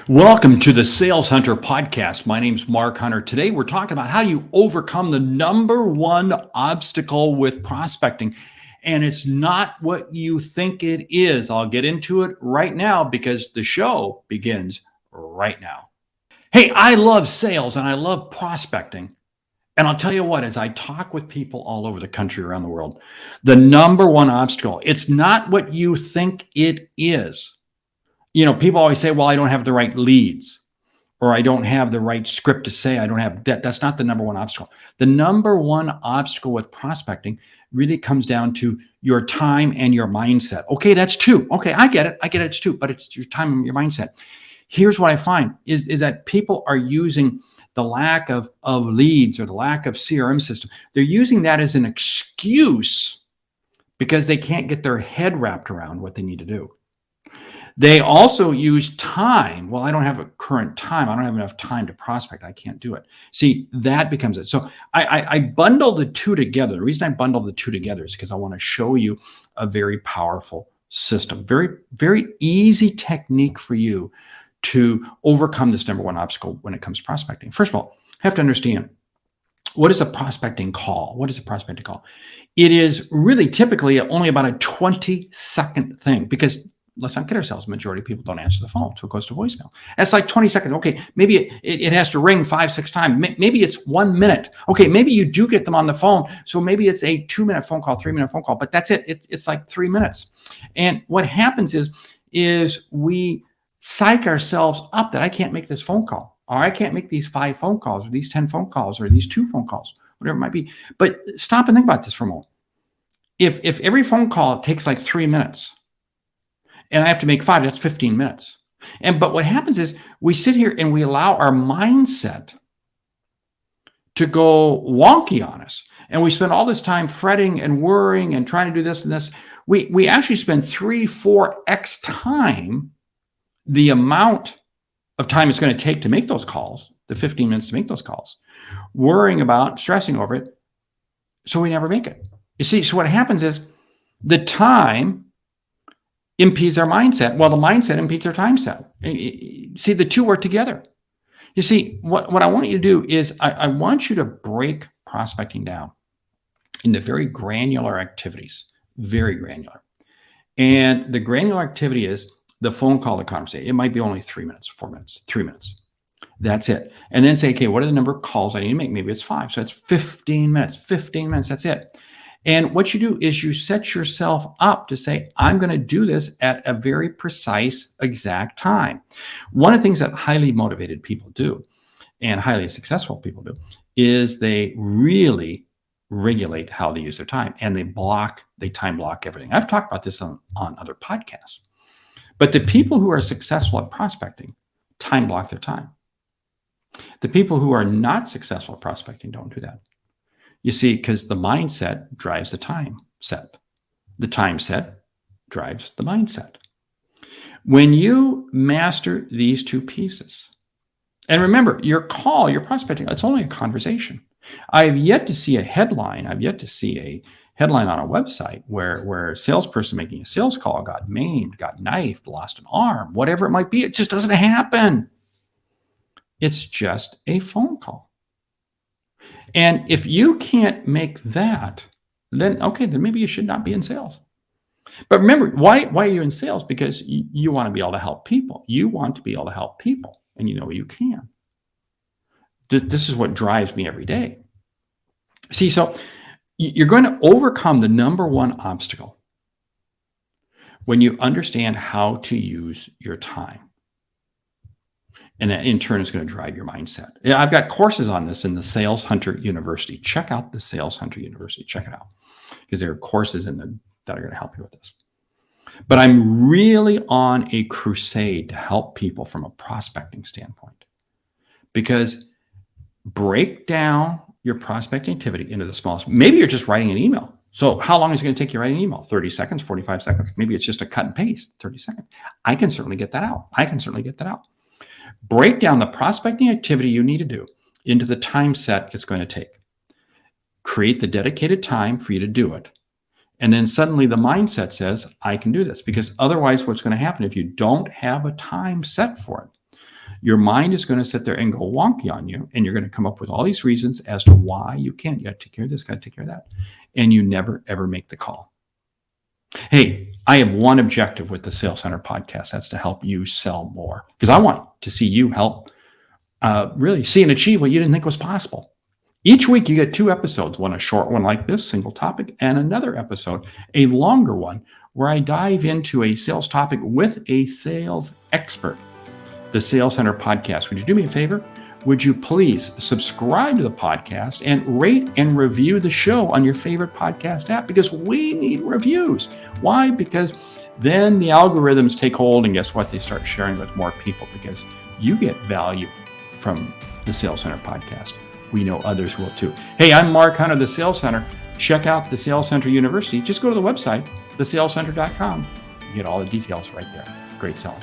Welcome to the Sales Hunter podcast. My name's Mark Hunter. Today we're talking about how you overcome the number one obstacle with prospecting. And it's not what you think it is. I'll get into it right now because the show begins right now. Hey, I love sales and I love prospecting. And I'll tell you what, as I talk with people all over the country, around the world, the number one obstacle, it's not what you think it is. People always say, well, I don't have the right leads or I don't have the right script to say, I don't have that. That's not the number one obstacle. The number one obstacle with prospecting really comes down to your time and your mindset. Okay, that's two. Okay, I get it. It's two, but it's your time and your mindset. Here's what I find is that people are using the lack of leads or the lack of CRM system. They're using that as an excuse because they can't get their head wrapped around what they need to do. They also use time. Well, I don't have a current time. I don't have enough time to prospect. I can't do it. See, that becomes it. So I bundle the two together. The reason I bundle the two together is because I want to show you a very powerful system, very, very easy technique for you to overcome this number one obstacle when it comes to prospecting. First of all, you have to understand, what is a prospecting call? What is a prospecting call? It is really typically only about a 20-second thing because let's not kid ourselves. Majority of people don't answer the phone, so it goes to voicemail. That's like 20 seconds. Okay, maybe it has to ring 5-6 times. Maybe it's 1 minute. Okay, maybe you do get them on the phone, so maybe it's a 2-minute phone call, 3-minute phone call, but that's it. It's like 3 minutes. And what happens is we psych ourselves up that I can't make this phone call, or I can't make these 5 phone calls, or these 10 phone calls, or these 2 phone calls, whatever it might be. But stop and think about this for a moment. If every phone call takes like 3 minutes, and I have to make 5, that's 15 minutes. But what happens is we sit here and we allow our mindset to go wonky on us. And we spend all this time fretting and worrying and trying to do this and this. We actually spend 3-4x time the amount of time it's going to take to make those calls, the 15 minutes to make those calls, worrying about, stressing over it. So we never make it. You see, so what happens is the time impedes our mindset. Well, the mindset impedes our time set. See, the two work together. You see, what I want you to do is I want you to break prospecting down into very granular activities, very granular. And the granular activity is the phone call, the conversation. It might be only 3 minutes, 4 minutes, 3 minutes. That's it. And then say, okay, what are the number of calls I need to make? Maybe it's 5. So it's 15 minutes, that's it. And what you do is you set yourself up to say, I'm going to do this at a very precise, exact time. One of the things that highly motivated people do and highly successful people do is they really regulate how they use their time, and they time block everything. I've talked about this on other podcasts. But the people who are successful at prospecting time block their time. The people who are not successful at prospecting don't do that. You see, because the mindset drives the time set. The time set drives the mindset. When you master these two pieces, and remember, your call, your prospecting, it's only a conversation. I have yet to see a headline. I've yet to see a headline on a website where a salesperson making a sales call got maimed, got knifed, lost an arm, whatever it might be. It just doesn't happen. It's just a phone call. And if you can't make that, then maybe you should not be in sales. But remember, why are you in sales? Because you want to be able to help people. You want to be able to help people, and you know you can. This is what drives me every day. See, so you're going to overcome the number one obstacle when you understand how to use your time. And that in turn is going to drive your mindset. Yeah, I've got courses on this in the Sales Hunter University. Check out the Sales Hunter University. Check it out, because there are courses that are going to help you with this. But I'm really on a crusade to help people from a prospecting standpoint, because break down your prospecting activity into the smallest. Maybe you're just writing an email. So how long is it going to take you writing an email? 30 seconds, 45 seconds. Maybe it's just a cut and paste, 30 seconds. I can certainly get that out. Break down the prospecting activity you need to do into the time set it's going to take. Create the dedicated time for you to do it. And then suddenly the mindset says, I can do this. Because otherwise, what's going to happen if you don't have a time set for it? your mind is going to sit there and go wonky on you. And you're going to come up with all these reasons as to why you can't. You got to take care of this, got to take care of that. And you never, ever make the call. Hey, I have one objective with the Sales Center podcast. That's to help you sell more, because I want to see you help really see and achieve what you didn't think was possible. Each week you get 2 episodes, one a short one like this, single topic, and another episode, a longer one, where I dive into a sales topic with a sales expert. The Sales Center podcast. Would you do me a favor? Would you please subscribe to the podcast and rate and review the show on your favorite podcast app? Because we need reviews. Why? Because then the algorithms take hold, and guess what? They start sharing with more people, because you get value from the Sales Center podcast. We know others will too. Hey, I'm Mark Hunter, the Sales Center. Check out the Sales Center University. Just go to the website, thesalescenter.com. You get all the details right there. Great selling.